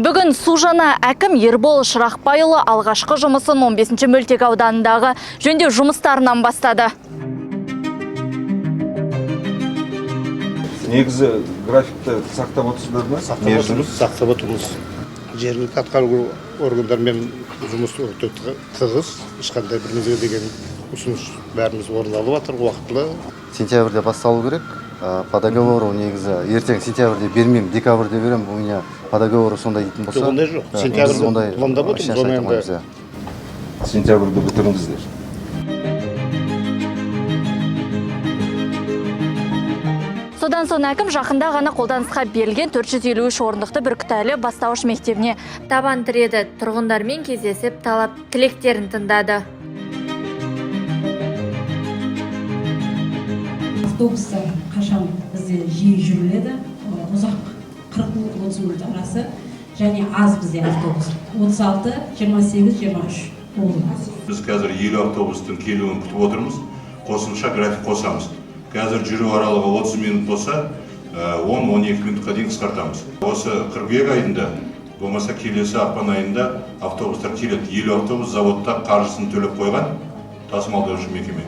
Бүгін Сужана әкім Ербол Шырақбайұлы алғашқы жұмысын 15-ші мөлтек ауданындағы жөндеу жұмыстарынан бастады. Негізі графикті сақтап отырсыздар ма? Сақтап отырмыз. Жергілікті атқару органдармен жұмыс өте тығыз, ешқандай бір мезгіл деген ұсыныс бәріміз орындалып жатыр уақытылы. Сентябрьде басталу керек. По договору негізі ертең сентябрьде бермеймін, декабрьде беремін. Bu yine по договору сондай дейтін болса. Ондай жоқ. Сентябрьде пландап отырмыз, оны енді Сентябрьде бітіріңіздер. Содан соң әкім жақында ғана қолданысқа берілген 453 орындықты Бүркітәлі бастауыш мектебіне табан тіреді. Тұрғындармен кездесіп, талап тілектерін тыңдады. Автобустар қашан бізде жиі жүріледі, ұзақ 40-30 минут арасы, және аз бізде автобус 36, 28, 23 болды. Біз қазір 50 автобустың келуін күтіп отырмыз, қосымша график қосамыз. Қазір жүру аралығы 30 минут болса, 10-12 минутқа дейін қысқартамыз. Осы қыркүйек айында, болмаса келесі ақпан айында автобустар келеді. 50 автобус заводта қаржысын төлеп қойған тасымалдаушы мекеме.